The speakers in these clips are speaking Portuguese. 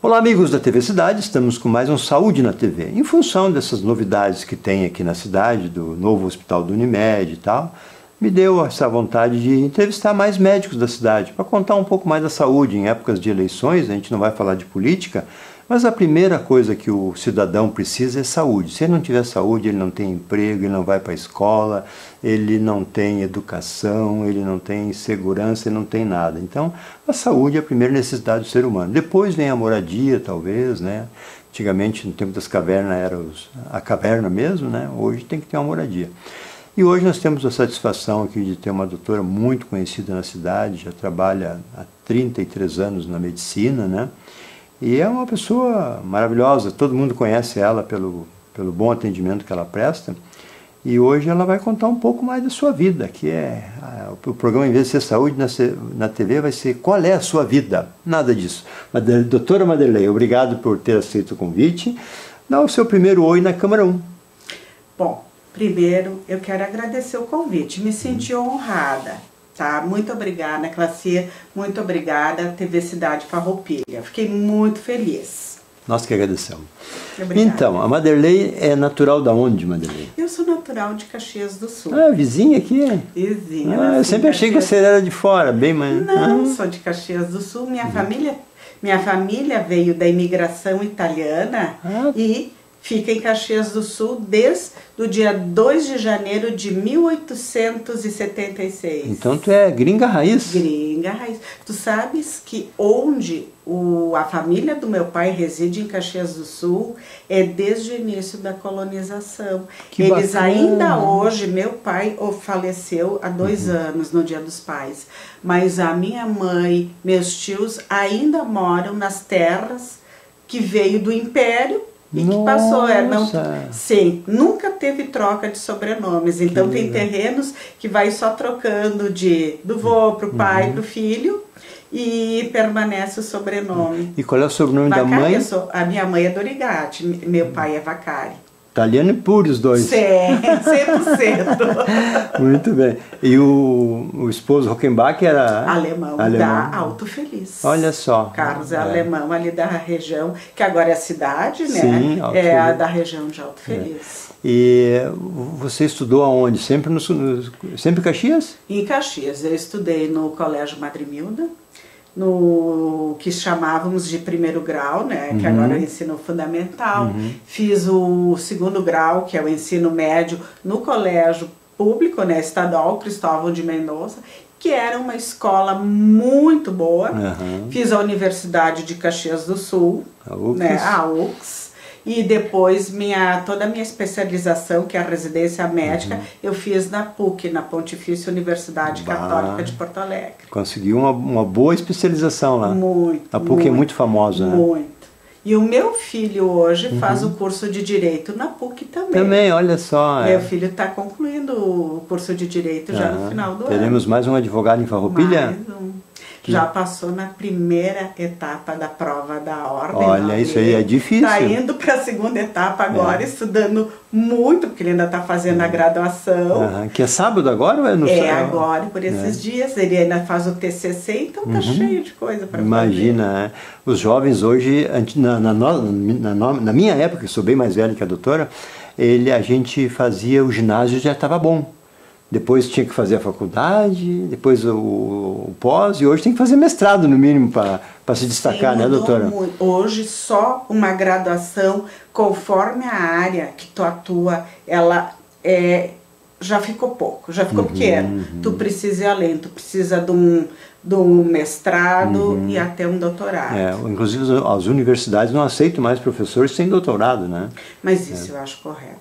Olá, amigos da TV Cidade, estamos com mais um Saúde na TV. Em função dessas novidades que tem aqui na cidade, do novo hospital do Unimed e tal, me deu essa vontade de entrevistar mais médicos da cidade, para contar um pouco mais da saúde. Em épocas de eleições, a gente não vai falar de política, mas a primeira coisa que o cidadão precisa é saúde. Se ele não tiver saúde, ele não tem emprego, ele não vai para a escola, ele não tem educação, ele não tem segurança, ele não tem nada. Então, a saúde é a primeira necessidade do ser humano. Depois vem a moradia, talvez, né? Antigamente, no tempo das cavernas, era a caverna mesmo, né? Hoje tem que ter uma moradia. E hoje nós temos a satisfação aqui de ter uma doutora muito conhecida na cidade, já trabalha há 33 anos na medicina, né? E é uma pessoa maravilhosa, todo mundo conhece ela pelo bom atendimento que ela presta. E hoje ela vai contar um pouco mais da sua vida, que é o programa, em vez de ser saúde na TV, vai ser Qual é a Sua Vida? Nada disso. Doutora Maderley, obrigado por ter aceito o convite. Dá o seu primeiro oi na câmera 1. Bom, primeiro eu quero agradecer o convite, me senti honrada. Tá? Muito obrigada, Classia, muito obrigada, TV Cidade Farroupilha. Fiquei muito feliz. Nós que agradecemos. Obrigada. Então, a Maderley é natural da onde, Maderley? Eu sou natural de Caxias do Sul. Ah, vizinha aqui? Vizinha. Eu sempre achei que você era de fora, bem mais... Não, sou de Caxias do Sul. Minha família veio da imigração italiana e fica em Caxias do Sul desde o dia 2 de janeiro de 1876. Então tu é gringa raiz? Gringa raiz. Tu sabes que onde a família do meu pai reside em Caxias do Sul é desde o início da colonização. Que Eles bacana. ainda hoje, meu pai faleceu há 2 anos, no Dia dos Pais, mas a minha mãe, meus tios ainda moram nas terras que veio do Império e que passou, sim, nunca teve troca de sobrenomes, então tem terrenos que vai só trocando do vô para o pai, para o filho, e permanece o sobrenome. E qual é o sobrenome Vacari, da mãe? A minha mãe é Dorigatti, meu pai é Vacari. Italiano e puro os dois. Sim, 100%. Muito bem. E o esposo Rockenbach era... Alemão, da Alto Feliz. Olha só. Carlos é alemão, ali da região, que agora é a cidade, né? Sim, Alto é Feliz. Da região de Alto Feliz. E você estudou aonde? Sempre sempre em Caxias? Em Caxias. Eu estudei no Colégio Madrimilda, no que chamávamos de primeiro grau, né, que agora é o ensino fundamental. Fiz o 2º grau, que é o ensino médio, no colégio público, né, estadual Cristóvão de Mendonça, que era uma escola muito boa. Fiz a Universidade de Caxias do Sul, a UX. E depois toda a minha especialização, que é a residência médica, eu fiz na PUC, na Pontifícia Universidade Católica de Porto Alegre. Conseguiu uma boa especialização lá. Muito. A PUC é muito famosa, né? Muito. E o meu filho hoje faz o curso de Direito na PUC também. Também, olha só. Meu filho está concluindo o curso de Direito já no final do ano. Teremos mais um advogado em Farroupilha? Mais um. Já passou na primeira etapa da prova da ordem. Olha, isso aí é difícil. Está indo para a 2ª etapa agora, estudando muito, porque ele ainda está fazendo a graduação. Que é sábado agora ou é no sábado? Agora, por esses dias. Ele ainda faz o TCC, então tá cheio de coisa para fazer. Imagina, né? Os jovens hoje, na minha época, eu sou bem mais velho que a doutora, a gente fazia o ginásio e já estava bom. Depois tinha que fazer a faculdade, depois o pós, e hoje tem que fazer mestrado, no mínimo, para se destacar, né, doutora? Muito. Hoje, só uma graduação, conforme a área que tu atua, ela já ficou pouco, já ficou pequeno. Tu precisa ir além, tu precisa de um mestrado e até um doutorado. Inclusive as universidades não aceitam mais professores sem doutorado, né? Mas isso eu acho correto.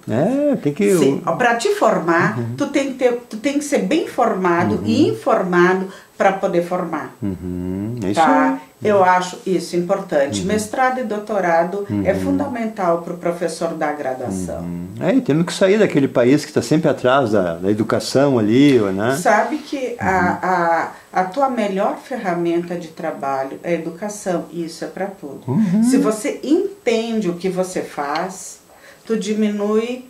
Tem que... Sim, para te formar, tu tem que ser bem formado e informado para poder formar. É isso tá? aí. Eu acho isso importante. Mestrado e doutorado é fundamental para o professor da graduação. E temos que sair daquele país que está sempre atrás da educação ali, né? Sabe que a tua melhor ferramenta de trabalho é a educação. Isso é para tudo. Se você entende o que você faz, tu diminui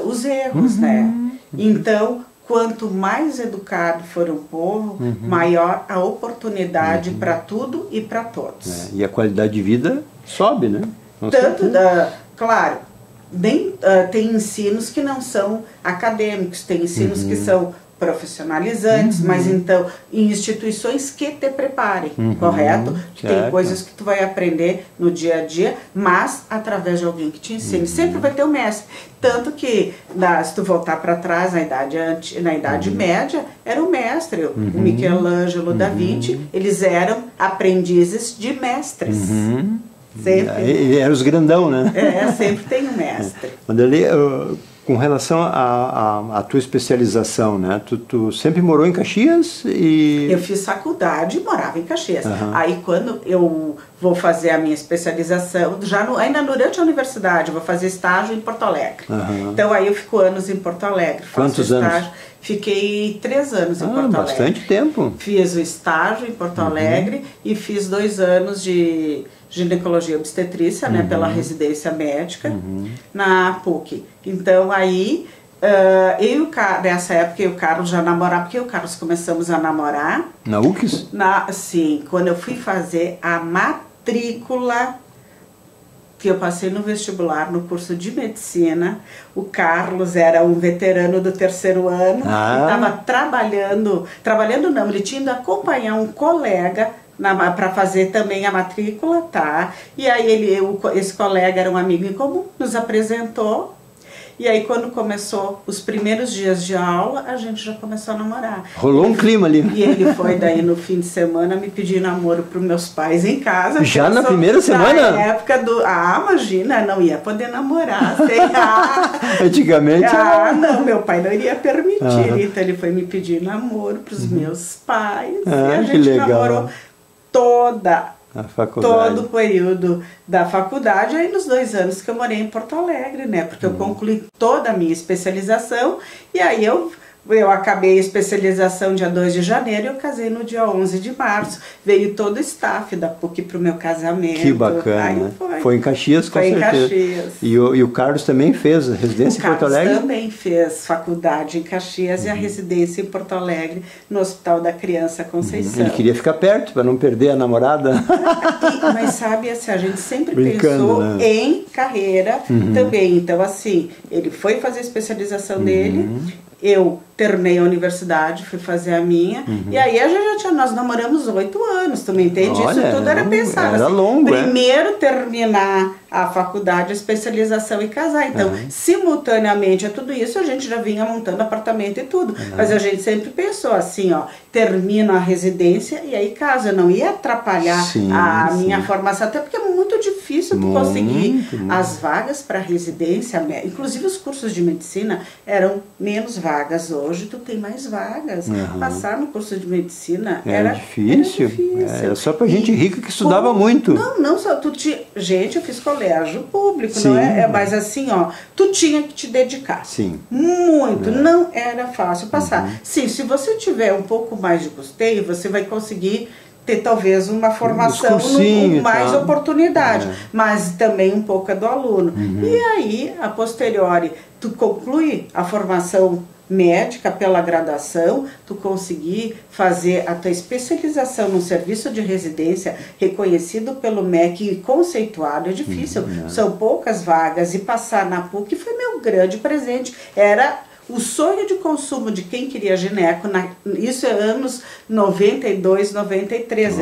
os erros, né? Então, quanto mais educado for um povo, maior a oportunidade para tudo e para todos. E a qualidade de vida sobe, né? Claro, tem ensinos que não são acadêmicos, tem ensinos que são profissionalizantes, mas então em instituições que te preparem, correto? Tem coisas que tu vai aprender no dia a dia, mas através de alguém que te ensine. Sempre vai ter um mestre. Tanto que, se tu voltar para trás, na Idade Média, era o mestre. O Michelangelo, da Vinci, eles eram aprendizes de mestres. Sempre. Eram os grandão, né? Sempre tem um mestre. Com relação à tua especialização, né? Tu sempre morou em Caxias e... Eu fiz faculdade e morava em Caxias. Aí quando eu vou fazer a minha especialização, ainda durante a universidade, eu vou fazer estágio em Porto Alegre. Então aí eu fico anos em Porto Alegre. Quantos anos? Fiquei 3 anos em Porto Alegre. Bastante tempo. Fiz o estágio em Porto Alegre e fiz 2 anos de ginecologia e obstetrícia, né, pela residência médica na PUC. Então aí, nessa época eu e o Carlos já namorava, porque eu e o Carlos começamos a namorar. Na UCS? Sim, quando eu fui fazer a matrícula, que eu passei no vestibular, no curso de medicina, o Carlos era um veterano do 3º ano, estava trabalhando não, ele tinha ido acompanhar um colega para fazer também a matrícula, tá? E aí esse colega era um amigo em comum, nos apresentou. E aí quando começou os primeiros dias de aula, a gente já começou a namorar. Rolou um clima ali. E ele foi daí no fim de semana me pedir namoro para os meus pais em casa. Já na primeira semana? Na época imagina, não ia poder namorar. Antigamente? Não, meu pai não iria permitir. Então ele foi me pedir namoro para os meus pais. E a gente namorou todo o período da faculdade, aí nos 2 anos que eu morei em Porto Alegre, né? Porque eu concluí toda a minha especialização e aí eu acabei a especialização dia 2 de janeiro e eu casei no dia 11 de março. Veio todo o staff da PUC para o meu casamento. Que bacana. Foi em Caxias, com certeza. Foi em Caxias. E o Carlos também fez residência em Porto Alegre? O Carlos também fez faculdade em Caxias e a residência em Porto Alegre, no Hospital da Criança Conceição. Ele queria ficar perto para não perder a namorada. Mas sabe, assim, a gente sempre pensou, né, em carreira também. Então, assim, ele foi fazer a especialização dele, eu terminei a universidade, fui fazer a minha, e aí nós namoramos 8 anos, tu me entende? Olha, isso tudo era pensado. Era assim, longo, primeiro terminar a faculdade, a especialização e casar. Então, simultaneamente a tudo isso, a gente já vinha montando apartamento e tudo. Mas a gente sempre pensou assim, termina a residência e aí casa. Não ia atrapalhar a minha formação, até porque é muito difícil tu conseguir as vagas para residência. Inclusive os cursos de medicina eram menos vagas. Hoje tu tem mais vagas. Passar no curso de medicina era difícil. Era só pra gente rica que estudava muito. Não só gente, eu fiz colégio público, não é? Mas assim, tu tinha que te dedicar. Muito. Não era fácil passar. Sim, se você tiver um pouco mais de custeio, você vai conseguir ter talvez uma formação com mais oportunidade, mas também um pouco é do aluno. E aí, a posteriori, tu conclui a formação médica pela graduação, tu conseguir fazer a tua especialização num serviço de residência reconhecido pelo MEC e conceituado é difícil, são poucas vagas, e passar na PUC foi meu grande presente, era o sonho de consumo de quem queria gineco, isso é anos 92, 93.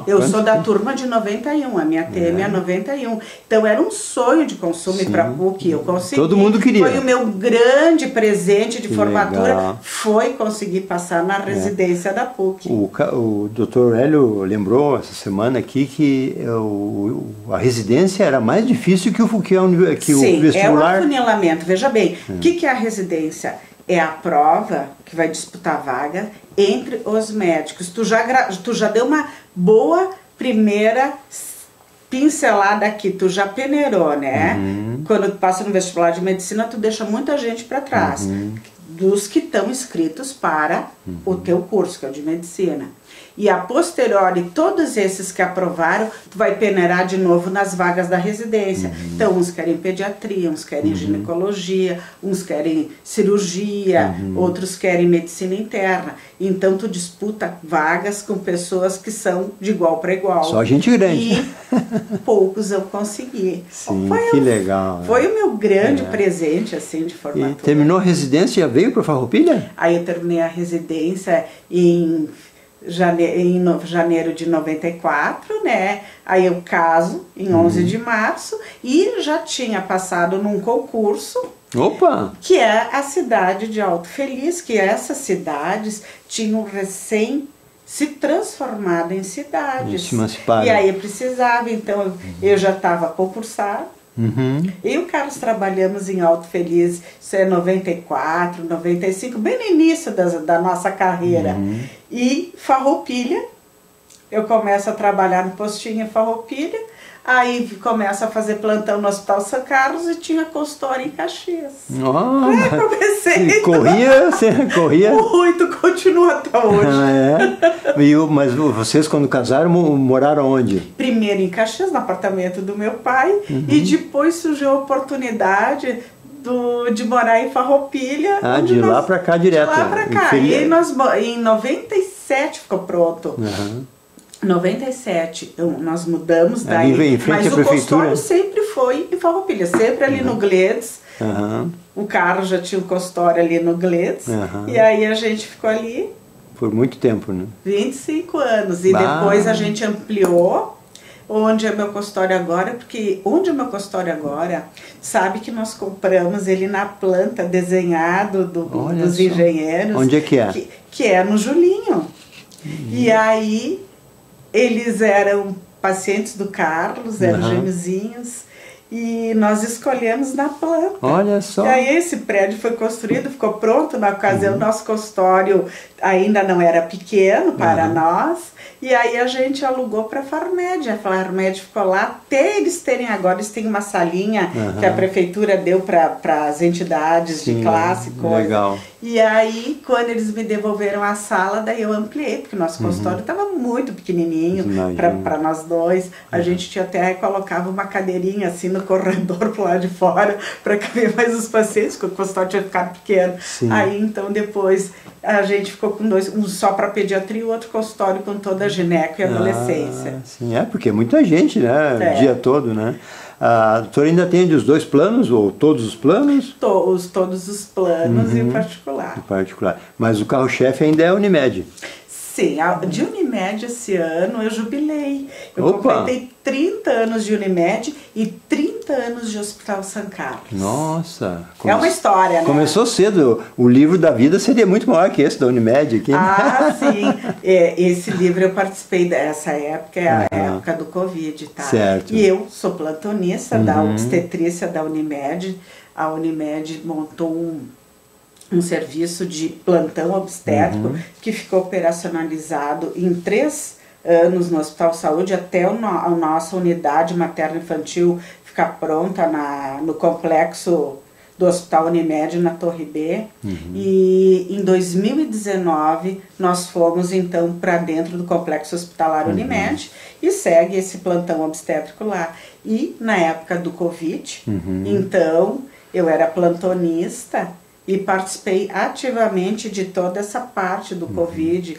Eu sou da turma de 91, a minha TM é 91. Então era um sonho de consumo para a PUC, eu consegui. Todo mundo queria. Foi o meu grande presente de formatura, foi conseguir passar na residência da PUC. O Dr. Hélio lembrou essa semana aqui que a residência era mais difícil que o vestibular. É o afunilamento. Veja bem, o que é a residência? É a prova que vai disputar a vaga entre os médicos. Tu já deu uma boa primeira pincelada aqui, tu já peneirou, né? Quando tu passa no vestibular de medicina, tu deixa muita gente para trás. dos que estão inscritos para o teu curso, que é o de medicina. E a posteriori, todos esses que aprovaram, tu vai peneirar de novo nas vagas da residência. Então, uns querem pediatria, uns querem ginecologia, uns querem cirurgia, outros querem medicina interna. Então, tu disputa vagas com pessoas que são de igual para igual. Só gente grande. E poucos eu consegui. Sim, que legal. Foi o meu grande presente, assim, de formatura. E terminou a residência e já veio para Farroupilha? Aí eu terminei a residência em janeiro de 94, né? Aí eu caso em 11 de março e já tinha passado num concurso. Opa! Que é a cidade de Alto Feliz, que essas cidades tinham recém se transformado em cidades. Se emanciparam. E aí precisava, então eu já estava concursada. Eu e o Carlos trabalhamos em Alto Feliz, isso é 94, 95, bem no início da nossa carreira. E Farroupilha, eu começo a trabalhar no postinho em Farroupilha, aí começo a fazer plantão no Hospital São Carlos e tinha consultório em Caxias. Comecei. Corria? Muito, continua até hoje. Mas vocês, quando casaram, moraram onde? Primeiro em Caxias, no apartamento do meu pai, e depois surgiu a oportunidade de morar em Farroupilha. De lá para cá direto. De lá para cá. E nós, em 97 ficou pronto. 97, nós mudamos daí, mas o consultório sempre foi em Farroupilha, sempre ali no Gledes. O Carlos já tinha um consultório ali no Gledes, e aí a gente ficou ali. Por muito tempo, né? 25 anos, e depois a gente ampliou. Onde é meu consultório agora, porque onde é meu consultório agora, sabe que nós compramos ele na planta, desenhado dos engenheiros. Onde é que é? Que é no Julinho. E aí, eles eram pacientes do Carlos, eram gêmeozinhos, e nós escolhemos na planta. Olha só. E aí esse prédio foi construído, ficou pronto. Na ocasião, nosso consultório ainda não era pequeno para nós. E aí a gente alugou para a Farmed. A Farmed ficou lá até eles terem agora. Eles têm uma salinha que a prefeitura deu para as entidades de classe, coisa. Legal. E aí, quando eles me devolveram a sala, daí eu ampliei, porque o nosso consultório estava muito pequenininho para nós dois. A gente até colocava uma cadeirinha assim no corredor pro lado de fora para caber mais os pacientes, porque o consultório tinha ficado pequeno. Aí, então, depois a gente ficou com dois, um só para pediatria e o outro consultório com toda a gineco e adolescência. Sim, porque é muita gente, né? O dia todo, né? A doutora ainda atende os dois planos, ou todos os planos? Todos os planos e o particular. O particular. Mas o carro-chefe ainda é a Unimed. Sim, de Unimed esse ano eu jubilei. Eu completei 30 anos de Unimed e 30 anos de Hospital São Carlos. Nossa! É uma história, né? Começou cedo. O livro da vida seria muito maior que esse da Unimed aqui. Sim. Esse livro eu participei dessa época, é a época do Covid, tá? Certo. E eu sou plantonista da obstetrícia da Unimed. A Unimed montou um serviço de plantão obstétrico que ficou operacionalizado em 3 anos no Hospital Saúde, até a nossa unidade materno-infantil ficar pronta no complexo do Hospital Unimed, na Torre B. E em 2019 nós fomos então para dentro do complexo hospitalar Unimed e segue esse plantão obstétrico lá. E na época do Covid, então eu era plantonista e participei ativamente de toda essa parte do Covid.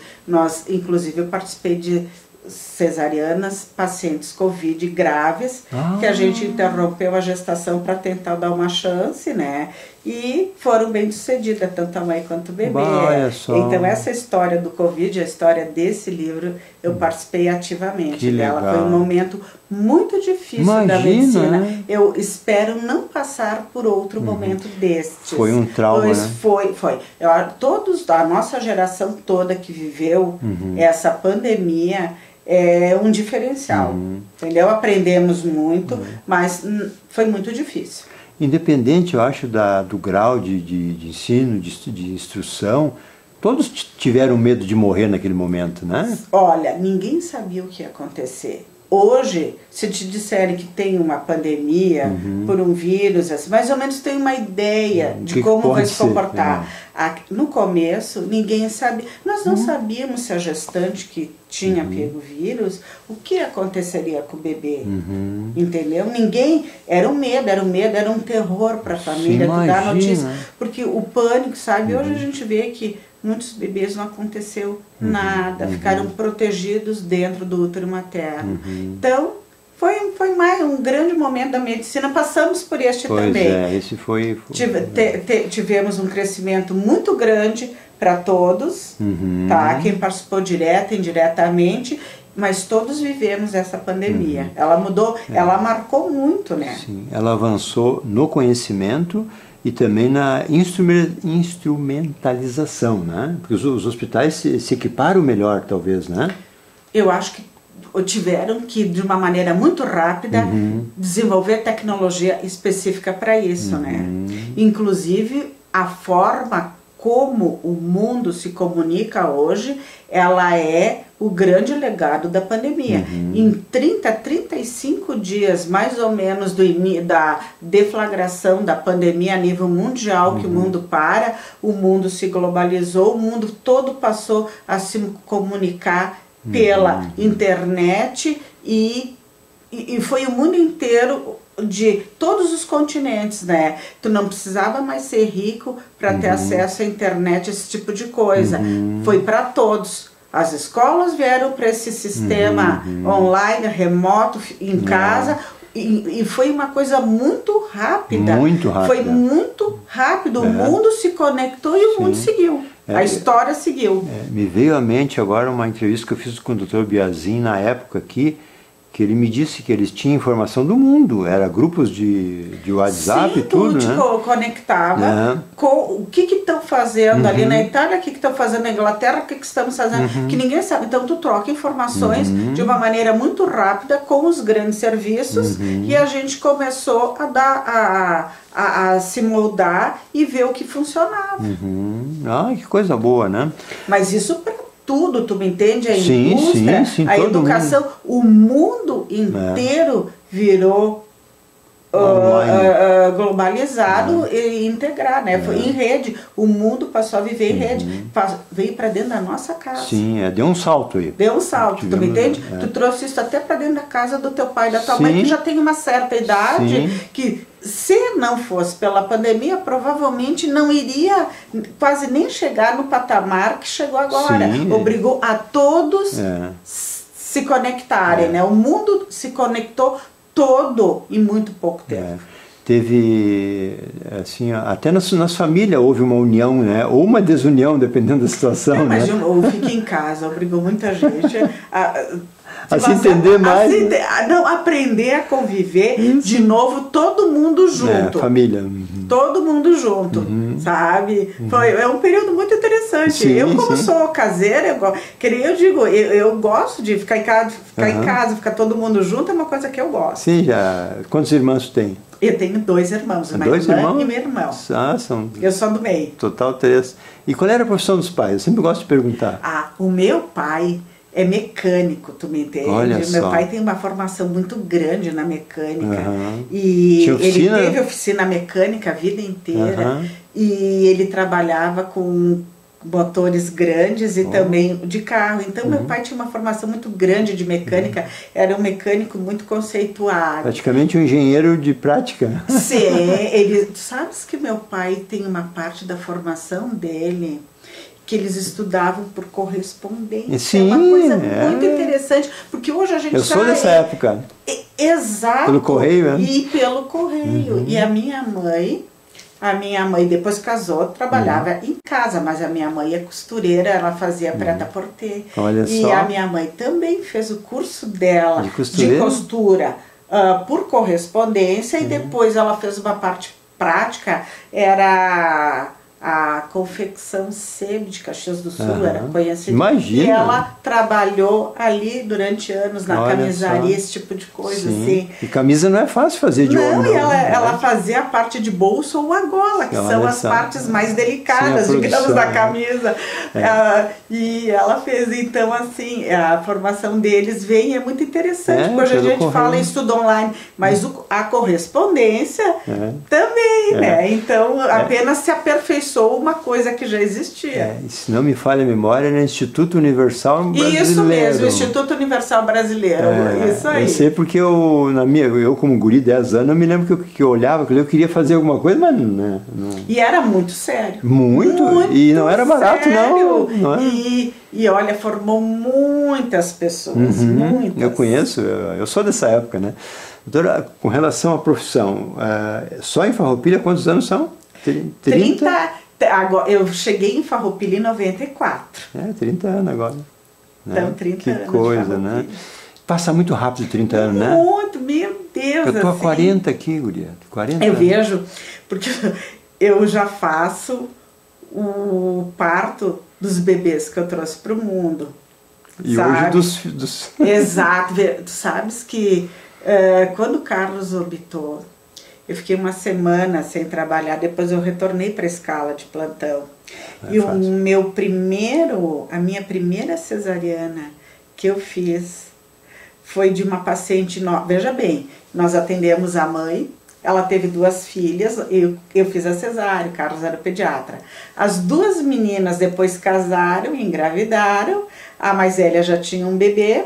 Inclusive, eu participei de cesarianas, pacientes Covid graves, que a gente interrompeu a gestação para tentar dar uma chance, né? E foram bem sucedidas, tanto a mãe quanto o bebê. Então, essa história do Covid, a história desse livro, eu participei ativamente dela. Foi um momento muito difícil da medicina. Né? Eu espero não passar por outro momento destes. Foi um trauma, né? Foi. A nossa geração toda que viveu essa pandemia é um diferencial, entendeu? Aprendemos muito, mas foi muito difícil. Independente, eu acho, do grau de ensino, de instrução, todos tiveram medo de morrer naquele momento, né? Olha, ninguém sabia o que ia acontecer. Hoje, se te disserem que tem uma pandemia por um vírus, assim, mais ou menos tem uma ideia de como vai se comportar. No começo, ninguém sabia. Nós não sabíamos se a gestante que tinha pego o vírus, o que aconteceria com o bebê. Entendeu? Ninguém. Era um medo, era um terror para a família dar notícia. Porque o pânico, sabe? Hoje a gente vê que muitos bebês não aconteceu nada, ficaram protegidos dentro do útero materno. Então, foi mais um grande momento da medicina, passamos por este também. Esse foi... Tivemos um crescimento muito grande para todos, tá? Quem participou direto e indiretamente, mas todos vivemos essa pandemia. Ela mudou, ela marcou muito, né? Sim, ela avançou no conhecimento e também na instrumentalização, né? Porque os hospitais se equiparam melhor, talvez, né? Eu acho que tiveram que, de uma maneira muito rápida, desenvolver tecnologia específica para isso, né? Inclusive, a forma como o mundo se comunica hoje, ela é o grande legado da pandemia. Em 35 dias, mais ou menos, da deflagração da pandemia a nível mundial, que o mundo o mundo se globalizou, o mundo todo passou a se comunicar pela internet e foi o mundo inteiro, de todos os continentes, né? Tu não precisava mais ser rico para ter acesso à internet, esse tipo de coisa. Foi para todos. As escolas vieram para esse sistema online, remoto, em casa, e foi uma coisa muito rápida. Foi muito rápido. O mundo se conectou e o mundo seguiu. A história seguiu. Me veio à mente agora uma entrevista que eu fiz com o Dr. Biazin na época aqui, que ele me disse que eles tinham informação do mundo, era grupos de WhatsApp e tudo, né? Conectava com o que estão fazendo ali na Itália, o que estão fazendo na Inglaterra, o que estamos fazendo, que ninguém sabe. Então tu troca informações de uma maneira muito rápida com os grandes serviços e a gente começou a dar a se moldar e ver o que funcionava. Que coisa boa, né? Mas isso para tudo, tu me entende? A indústria, a educação, o mundo inteiro virou globalizado e integrar, né? Foi em rede, o mundo passou a viver em rede, veio para dentro da nossa casa. Deu um salto aí. Deu um salto, tu me entende? Tu trouxe isso até para dentro da casa do teu pai e da tua mãe, que já tem uma certa idade, que se não fosse pela pandemia, provavelmente não iria quase nem chegar no patamar que chegou agora. Obrigou a todos se conectarem, né? O mundo se conectou todo em muito pouco tempo. Teve, assim, até nas famílias houve uma união, né? Ou uma desunião, dependendo da situação, mas né? Ou fica em casa, obrigou muita gente a se entender mais. Aprender a conviver de novo, todo mundo junto. Família. Todo mundo junto, sabe? É um período muito interessante. Eu, como sou caseira, eu gosto de ficar em casa, ficar todo mundo junto, é uma coisa que eu gosto. Quantos irmãos tem? Eu tenho 2 irmãos, uma irmã e meu irmão. Eu sou do meio. Total 3. E qual era a profissão dos pais? Eu sempre gosto de perguntar. O meu pai é mecânico, tu me entende? Meu pai tem uma formação muito grande na mecânica. E ele teve oficina mecânica a vida inteira. E ele trabalhava com motores grandes e também de carro. Então meu pai tinha uma formação muito grande de mecânica, era um mecânico muito conceituado. Praticamente um engenheiro de prática. Tu sabes que meu pai tem uma parte da formação dele que eles estudavam por correspondência. É uma coisa muito interessante, porque hoje a gente Eu sou dessa época. Exato. Pelo correio, E pelo correio. E a minha mãe, depois casou, trabalhava em casa, mas a minha mãe é costureira, ela fazia prêt-à-porter. E a minha mãe também fez o curso dela de costura por correspondência e depois ela fez uma parte prática, era a confecção Sebe de Caxias do Sul, era conhecida. Imagina! E ela trabalhou ali durante anos na camisaria, esse tipo de coisa, assim. E camisa não é fácil fazer de homem, não. Ela fazia a parte de bolso ou a gola, que são as partes mais delicadas, digamos, da camisa. E ela fez, então, assim, a formação deles vem, é muito interessante, porque hoje a gente fala em estudo online, mas a correspondência também, né? Então, apenas se aperfeiçoou aperfeiçoou uma coisa que já existia. Se não me falha a memória, é no Instituto Universal Brasileiro. Isso mesmo, Instituto Universal Brasileiro, isso aí. Eu sei porque eu como guri, 10 anos, eu me lembro que eu olhava, que eu queria fazer alguma coisa, mas não. E era muito sério. Muito e não era barato, sério. não era. E olha, formou muitas pessoas, muitas. Eu conheço, eu sou dessa época, né? Doutora, com relação à profissão, só em Farroupilha quantos anos são? 30. Agora, eu cheguei em Farroupilha em 94. 30 anos agora. Né? Então, 30 anos. Que coisa, né? Passa muito rápido 30 anos, né? Muito, meu Deus. Eu tô há 40 aqui, guria. 40 eu anos. vejo, porque eu já faço o parto dos bebês que eu trouxe para o mundo. E sabe? hoje dos... Exato. Tu sabes que quando o Carlos orbitou, eu fiquei uma semana sem trabalhar, depois eu retornei para a escala de plantão. E a minha primeira cesariana que eu fiz foi de uma paciente nova. Veja bem, nós atendemos a mãe, ela teve 2 filhas, eu fiz a cesárea, o Carlos era pediatra. As 2 meninas depois casaram, engravidaram, a mais velha já tinha um bebê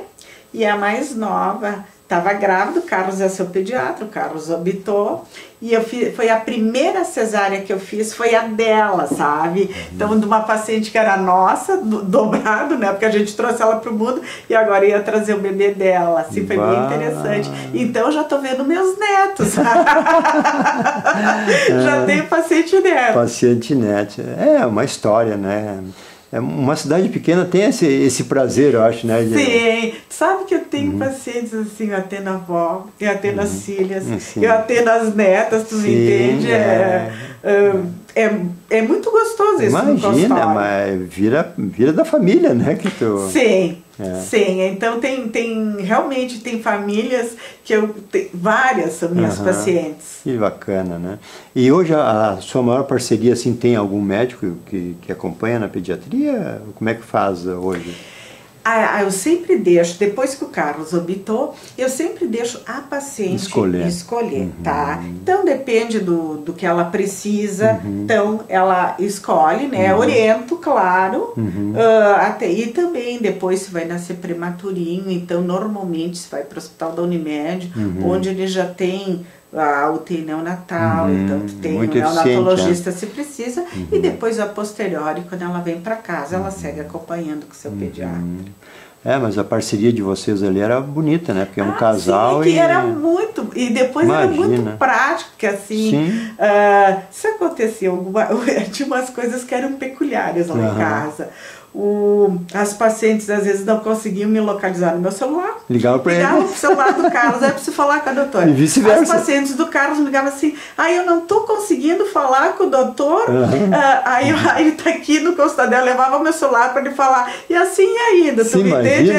e a mais nova estava grávida, o Carlos é seu pediatra, o Carlos orbitou, e foi a primeira cesárea que eu fiz, foi a dela, sabe? Então, de uma paciente que era nossa, dobrado, né? Porque a gente trouxe ela para o mundo e agora ia trazer o bebê dela, assim, foi bem interessante. Então, já tô vendo meus netos. Já tenho paciente neto. Paciente neto. É uma história, né? Uma cidade pequena tem esse prazer, eu acho, né? Sim, sabe que eu tenho pacientes assim, eu atendo a avó, eu atendo as filhas, eu atendo as netas, tu me entende? É muito gostoso isso. Imagina, mas vira da família, né? Que tu... Sim. Sim, então realmente tem famílias que várias são minhas pacientes. Que bacana, né? E hoje a sua maior parceria, assim, tem algum médico que acompanha na pediatria? Como é que faz hoje? Eu sempre deixo, depois que o Carlos orbitou, eu sempre deixo a paciente escolher, tá? Então depende do que ela precisa, então ela escolhe, né? Oriento, claro, e também depois se vai nascer prematurinho, então normalmente se vai para o hospital da Unimed, onde ele já tem a UTI neonatal, então tem um neonatologista se precisa, e depois a posteriori, quando ela vem para casa, ela segue acompanhando com o seu pediatra. Mas a parceria de vocês ali era bonita, né? Porque é um casal sim, que era muito, e depois era muito prático, que assim, se acontecia tinha umas coisas que eram peculiares lá em casa. As pacientes às vezes não conseguiam me localizar no meu celular. Ligava para ele. Ligava pro celular do Carlos, aí preciso falar com a doutora. E vice-versa. As pacientes do Carlos me ligavam assim, eu não estou conseguindo falar com o doutor, aí ele está aqui no consultório dela, eu levava meu celular para ele falar. E assim ainda, tu me entende?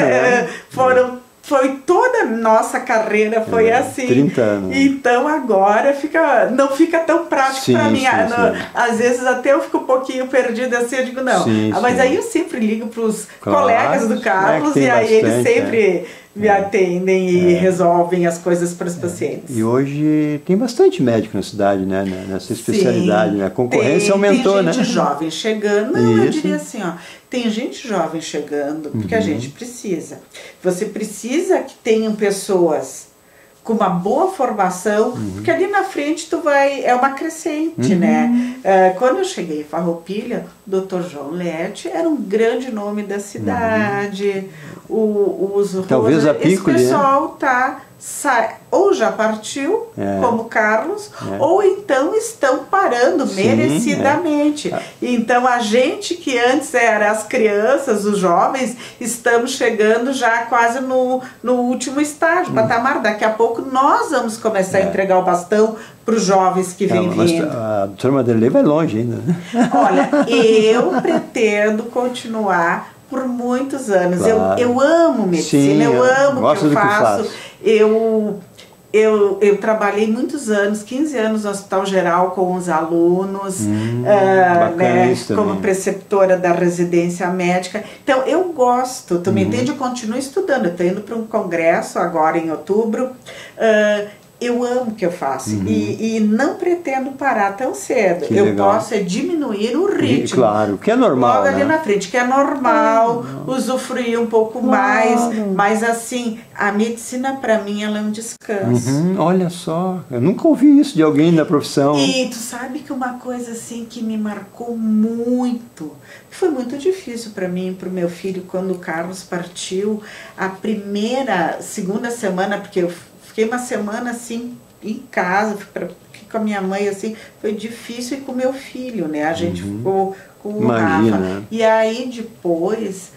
Foi toda a nossa carreira, foi assim. 30 anos. Então agora não fica tão prático para mim. Às vezes até eu fico um pouquinho perdida assim, eu digo não. Mas aí eu sempre ligo para os colegas do Carlos e aí eles sempre me atendem e resolvem as coisas para os pacientes. E hoje tem bastante médico na cidade, né? Nessa especialidade, né? A concorrência aumentou, né? Tem gente jovem chegando. Não, eu diria assim, tem gente jovem chegando, porque a gente precisa. Você precisa que tenham pessoas com uma boa formação, porque ali na frente é uma crescente, né? Quando eu cheguei em Farroupilha, o Dr. João Lete era um grande nome da cidade, talvez a Piccoli, esse pessoal ou já partiu, como Carlos, ou então estão parando merecidamente. Então a gente que antes era as crianças, os jovens, estamos chegando já quase no último estágio, patamar. Daqui a pouco nós vamos começar a entregar o bastão para os jovens que vêm vindo. A doutora Madelei vai longe ainda, né? Olha, eu pretendo continuar por muitos anos. Claro. Eu amo medicina, eu amo o que eu faço. Eu trabalhei muitos anos, 15 anos no Hospital Geral com os alunos, como preceptora da residência médica. Então eu gosto, tu me entende? Eu continuo estudando, eu estou indo para um congresso agora em outubro, eu amo o que eu faço e não pretendo parar tão cedo. Eu posso diminuir o ritmo. Claro, que é normal, logo ali na frente, que é normal, usufruir um pouco mais, mas assim, a medicina para mim ela é um descanso. Olha só, eu nunca ouvi isso de alguém da profissão. E tu sabe que uma coisa assim que me marcou muito, foi muito difícil para mim e para o meu filho quando o Carlos partiu, segunda semana, porque eu fiquei uma semana assim em casa, fiquei com a minha mãe assim, foi difícil, e com o meu filho, né? A gente ficou com o Rafa. E aí depois,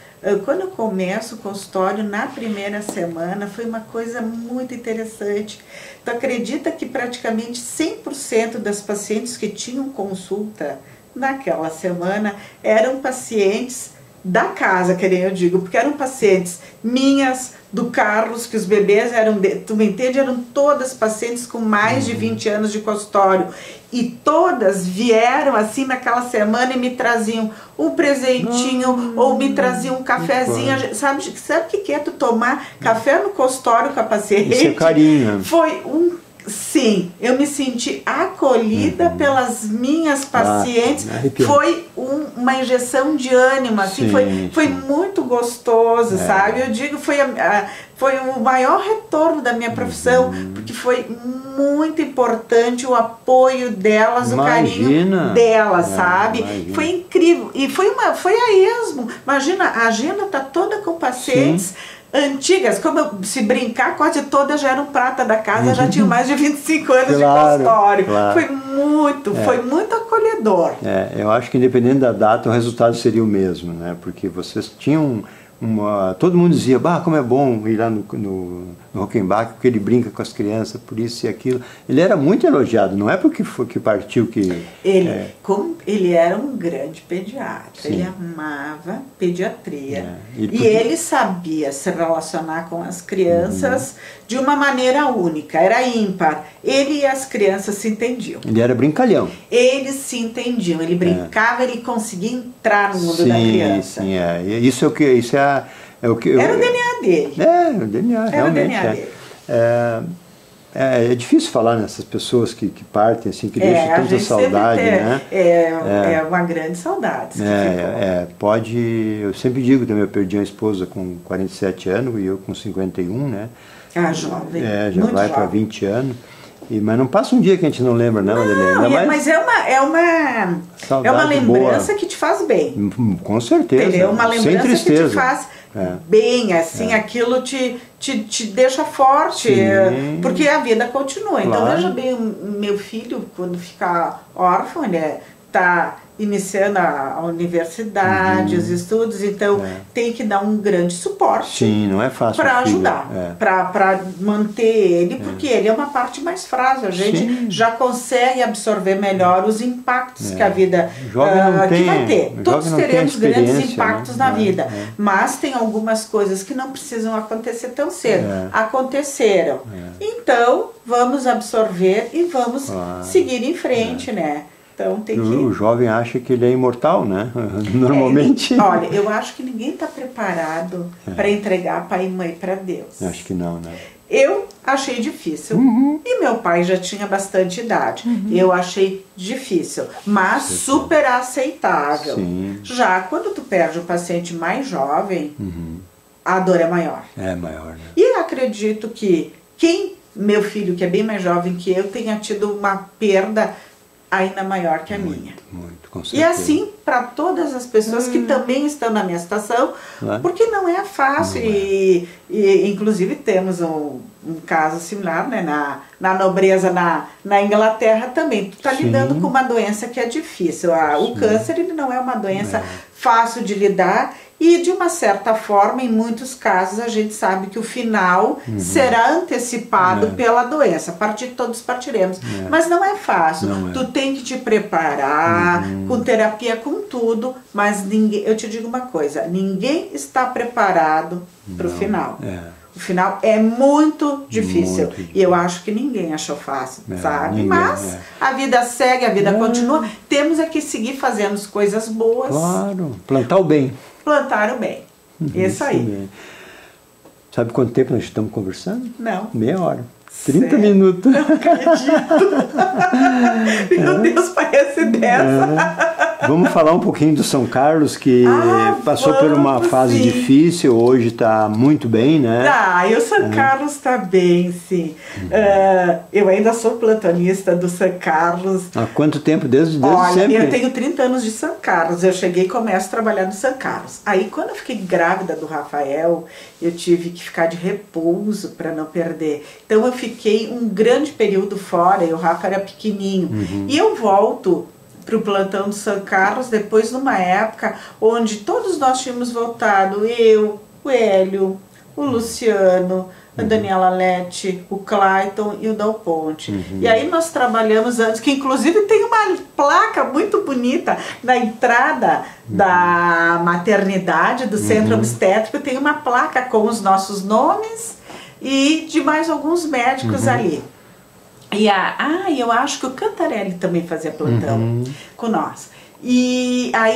quando eu começo o consultório, na primeira semana, foi uma coisa muito interessante. Tu acredita que praticamente 100% das pacientes que tinham consulta naquela semana eram pacientes da casa, que nem eu digo, porque eram pacientes minhas, do Carlos, que os bebês eram, tu me entende, eram todas pacientes com mais de 20 anos de consultório, e todas vieram assim naquela semana e me traziam um presentinho ou me traziam um cafezinho. Sabe o que é tu tomar café no consultório com a paciente? Isso é carinho. Foi sim, eu me senti acolhida pelas minhas pacientes. Foi uma injeção de ânimo, assim, foi muito gostoso, sabe? Eu digo, foi o maior retorno da minha profissão, porque foi muito importante o apoio delas, o carinho delas, sabe? Foi incrível. E foi a esmo. Imagina, a agenda tá toda com pacientes antigas, como se brincar, quase todas já eram prata da casa, já tinham mais de 25 anos de consultório. Foi muito acolhedor. Eu acho que independente da data, o resultado seria o mesmo, né? Porque vocês tinham todo mundo dizia, bah, como é bom ir lá no Rockenbach, porque ele brinca com as crianças, por isso e aquilo. Ele era muito elogiado, não é porque foi que partiu que... Ele era um grande pediatra, ele amava pediatria. E ele sabia se relacionar com as crianças de uma maneira única, era ímpar. Ele e as crianças se entendiam. Ele era brincalhão. Eles se entendiam, ele brincava, ele conseguia entrar no mundo da criança. Isso é o que... Era o DNA dele. O DNA, realmente. Era o DNA dele. É difícil falar nessas pessoas que partem, assim, que deixam tanta saudade, né? É uma grande saudade. Eu sempre digo também, eu perdi uma esposa com 47 anos e eu com 51, né? Jovem. Já vai para 20 anos. Mas não passa um dia que a gente não lembra, né, Madeleine? Mas é uma lembrança boa, que te faz bem. Com certeza. Entendeu? Uma lembrança sem tristeza, que te faz bem, assim, aquilo te deixa forte, porque a vida continua. Então, veja bem, meu filho, quando fica órfão, ele está iniciando a universidade, os estudos, então tem que dar um grande suporte. Sim, não é fácil para ajudar, para manter ele, porque ele é uma parte mais frágil. A gente já consegue absorver melhor os impactos que a vida que vai ter. Todos teremos grandes impactos na vida, mas tem algumas coisas que não precisam acontecer tão cedo. Aconteceram. Então, vamos absorver e vamos seguir em frente, né? Então, o jovem acha que ele é imortal, né? Normalmente. Olha, eu acho que ninguém está preparado para entregar pai e mãe para Deus. Acho que não, né? Eu achei difícil. E meu pai já tinha bastante idade. Eu achei difícil, mas super aceitável. Já quando tu perde o paciente mais jovem, a dor é maior. É maior, né? E eu acredito que meu filho, que é bem mais jovem que eu, tenha tido uma perda ainda maior que a minha. Muito, com certeza. E assim para todas as pessoas que também estão na minha situação, porque não é fácil. E inclusive temos um caso similar, né, na nobreza na Inglaterra também. Tu está lidando com uma doença que é difícil. O câncer, ele não é uma doença fácil de lidar. E, de uma certa forma, em muitos casos, a gente sabe que o final será antecipado pela doença. Todos partiremos. Mas não é fácil. Tu tem que te preparar, com terapia, com tudo. Mas eu te digo uma coisa, ninguém está preparado para o final. O final é muito difícil. E eu acho que ninguém achou fácil, sabe? Mas a vida segue, a vida continua. Temos que seguir fazendo as coisas boas. Claro, plantar o bem. Plantar o bem. Isso aí. Bem. Sabe quanto tempo nós estamos conversando? Não. Meia hora. 30 minutos. Não acredito. Meu Deus, parece dessa. Vamos falar um pouquinho do São Carlos, que passou por uma fase difícil, hoje está muito bem, né? E o São Carlos está bem, sim. Eu ainda sou plantonista do São Carlos. Há quanto tempo? Desde Olha, sempre? Eu tenho 30 anos de São Carlos. Eu cheguei e começo a trabalhar no São Carlos. Aí, quando eu fiquei grávida do Rafael, eu tive que ficar de repouso para não perder. Então, eu fiquei um grande período fora e o Rafa era pequenininho. E eu volto para o plantão do São Carlos depois de uma época onde todos nós tínhamos voltado, eu, o Hélio, o Luciano, a Daniela Lete, o Clayton e o Dal Ponte. E aí nós trabalhamos antes, que inclusive tem uma placa muito bonita na entrada da maternidade, do centro obstétrico, tem uma placa com os nossos nomes e de mais alguns médicos ali. E eu acho que o Cantarelli também fazia plantão com nós. E aí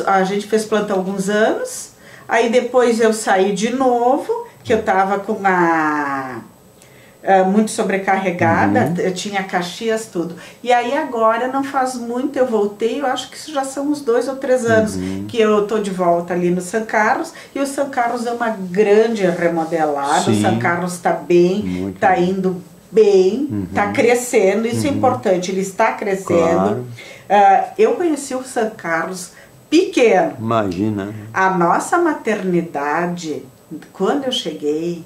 a gente fez plantão alguns anos, aí depois eu saí de novo, que eu estava com muito sobrecarregada, eu tinha Caxias, tudo. E aí agora, não faz muito, eu voltei, eu acho que isso já são uns 2 ou 3 anos que eu tô de volta ali no São Carlos, e o São Carlos é uma grande remodelada, o São Carlos está bem, está indo bem, está crescendo, isso é importante, ele está crescendo. Eu conheci o São Carlos pequeno. Imagina. A nossa maternidade, quando eu cheguei,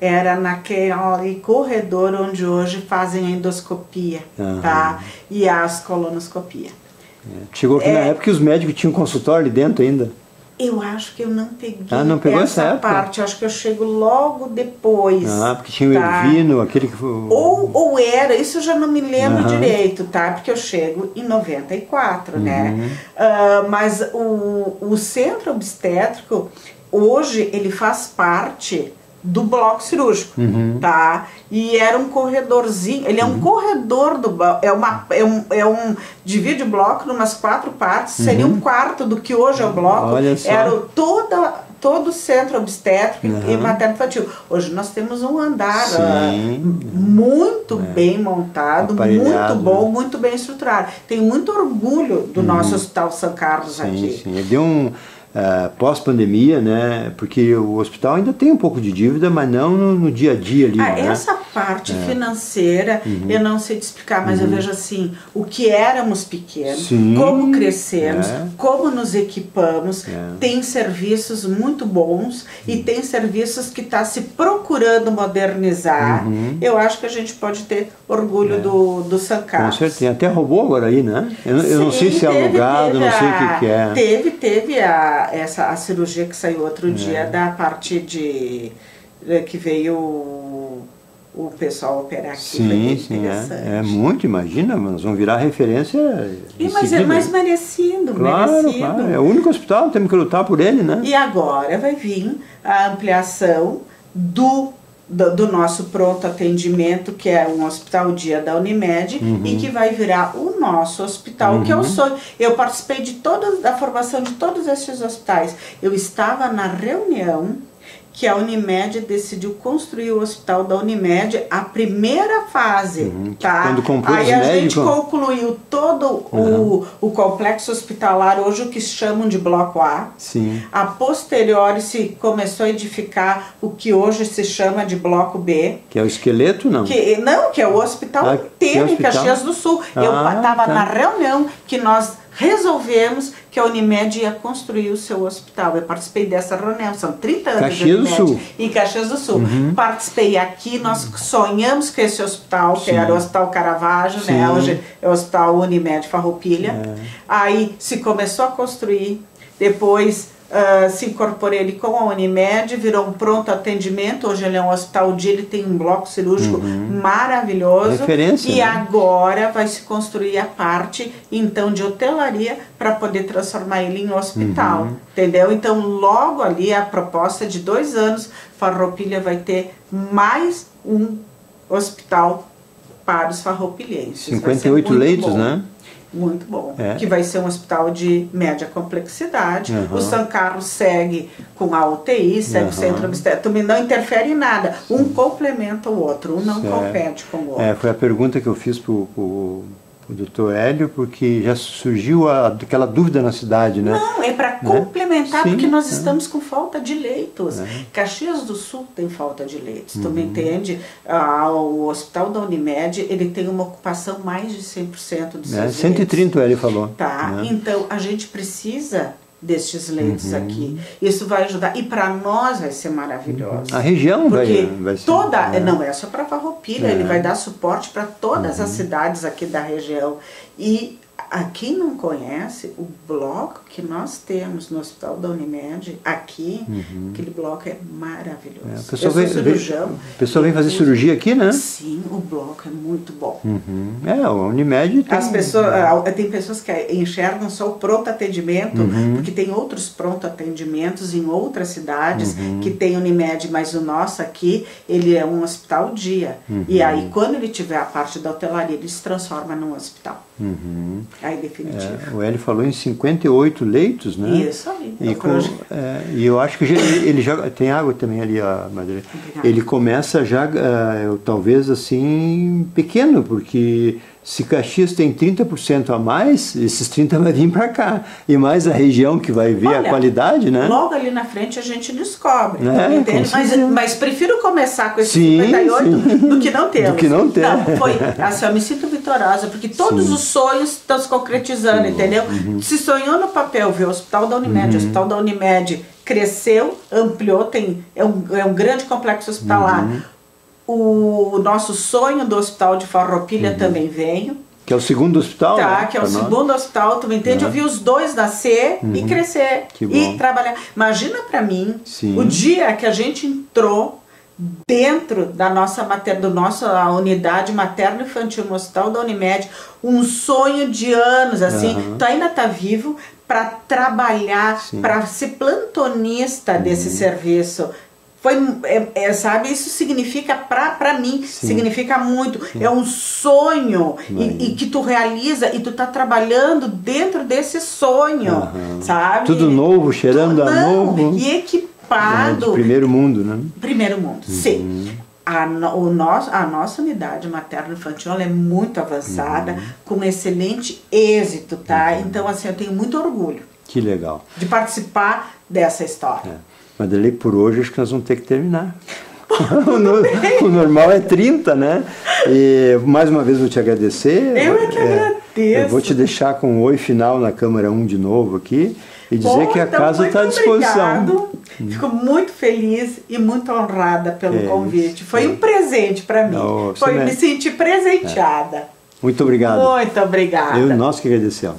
era naquele corredor onde hoje fazem a endoscopia, tá? E as colonoscopia. Chegou aqui na época que os médicos tinham consultório ali dentro ainda. Eu acho que eu não peguei não pegou essa parte, eu acho que eu chego logo depois. Porque tinha o Ervino, aquele que foi... Ou era, isso eu já não me lembro direito, tá? Porque eu chego em 94, né? Mas o centro obstétrico, hoje, ele faz parte do bloco cirúrgico, tá? E era um corredorzinho, ele é um corredor do bloco, divide o bloco em umas 4 partes, seria um quarto do que hoje é o bloco. Olha só. Era todo o centro obstétrico e materno-infantil. Hoje nós temos um andar muito bem montado, muito bom, muito bem estruturado. Tenho muito orgulho do nosso Hospital São Carlos aqui. Sim, deu um... pós-pandemia, né? Porque o hospital ainda tem um pouco de dívida, mas não no dia a dia ali, né? Essa parte financeira, eu não sei te explicar, mas eu vejo assim, o que éramos pequenos, como crescemos, como nos equipamos, tem serviços muito bons e tem serviços que está se procurando modernizar. Eu acho que a gente pode ter orgulho do São Carlos. Com certeza, tem até robô agora aí, né? Eu não sei se é alugado, não sei o que é. Teve a cirurgia que saiu outro dia da parte que veio o pessoal operar aqui. Sim, é muito, imagina, nós vamos virar referência. Mas merecido, claro. É o único hospital, temos que lutar por ele, né? E agora vai vir a ampliação do nosso pronto atendimento, que é um hospital dia da Unimed, e que vai virar o nosso hospital, que é o sonho. Eu participei da formação de todos esses hospitais. Eu estava na reunião que a Unimed decidiu construir o hospital da Unimed, a primeira fase, tá? Quando comprou aí os a médicos... gente concluiu todo o complexo hospitalar, hoje o que chamam de Bloco A. A posteriori se começou a edificar o que hoje se chama de Bloco B. Que é o esqueleto, não? Que é o hospital inteiro em Caxias do Sul. Eu estava na reunião que nós resolvemos que a Unimed ia construir o seu hospital. Eu participei dessa reunião, são 30 anos Caxias do Sul. Em Caxias do Sul. Participei aqui, nós sonhamos com esse hospital, que era o Hospital Caravaggio, né? Hoje é o Hospital Unimed Farroupilha. Aí se começou a construir, depois se incorporei ele com a Unimed, virou um pronto atendimento, hoje ele é um hospital dia, ele tem um bloco cirúrgico maravilhoso. Referência, e né? agora vai se construir a parte, então, de hotelaria para poder transformar ele em hospital, entendeu? Então, logo ali, a proposta de 2 anos, Farroupilha vai ter mais um hospital para os farroupilhenses. 58 leitos, bom, né? Muito bom. Que vai ser um hospital de média complexidade. O São Carlos segue com a UTI, segue o centro obstétrico, também não interfere em nada. Um complementa o outro, um não compete com o outro. Foi a pergunta que eu fiz para o doutor Hélio, porque já surgiu aquela dúvida na cidade, né? Não, é para complementar, porque nós estamos com falta de leitos. Caxias do Sul tem falta de leitos, tu me entende? O hospital da Unimed, ele tem uma ocupação mais de 100% dos seus 130 leitos. o Hélio falou. Então a gente precisa destes leitos aqui. Isso vai ajudar. E para nós vai ser maravilhoso. A região vai ser. Não é só para Farroupilha, ele vai dar suporte para todas as cidades aqui da região. E quem não conhece, o bloco que nós temos no Hospital da Unimed, aqui, aquele bloco é maravilhoso. Eu sou cirurgião. O pessoal vem fazer cirurgia aqui, né? Sim, o bloco é muito bom. A Unimed tem... Tem pessoas que enxergam só o pronto atendimento, porque tem outros pronto atendimentos em outras cidades que tem Unimed, mas o nosso aqui, ele é um hospital dia. E aí, quando ele tiver a parte da hotelaria, ele se transforma num hospital. Aí, definitivo. O Hélio falou em 58 leitos, né? Isso aí. E eu acho que ele já tem água também ali, Madre. Ele começa já, talvez assim, pequeno, porque se Caxias tem 30% a mais, esses 30% vai vir para cá. E mais a região que vai ver a qualidade, né? Logo ali na frente a gente descobre, entende? Mas prefiro começar com esse 58 do que não ter. Do que não ter. Não, eu me sinto vitoriosa, porque todos os sonhos estão se concretizando, entendeu? Se sonhou no papel, viu? O Hospital da Unimed, o Hospital da Unimed cresceu, ampliou, é um grande complexo hospitalar. O nosso sonho do Hospital de Farroupilha também veio. Que é o segundo hospital? Que é o segundo hospital, tu me entende? Eu vi os dois nascer e crescer e trabalhar. Imagina pra mim, o dia que a gente entrou dentro da nossa unidade materno-infantil no Hospital da Unimed, um sonho de anos, assim, tu ainda tá vivo para trabalhar, para ser plantonista desse serviço. Sabe, isso significa pra mim, significa muito. É um sonho e que tu realiza e tu tá trabalhando dentro desse sonho, sabe? Tudo novo, cheirando a novo. E equipado. De primeiro mundo, né? Primeiro mundo, sim. A nossa unidade materno-infantil é muito avançada, com excelente êxito, tá? Então, assim, eu tenho muito orgulho. Que legal. De participar dessa história. Madeleine, por hoje acho que nós vamos ter que terminar. O normal é 30, né? E mais uma vez vou te agradecer. Eu é que agradeço. Eu vou te deixar com um oi final na câmera 1 de novo aqui e dizer que a casa está à disposição. Obrigado. Fico muito feliz e muito honrada pelo convite. Foi um presente para mim. Me senti presenteada. Muito obrigado. Muito obrigada. Nós que agradecemos.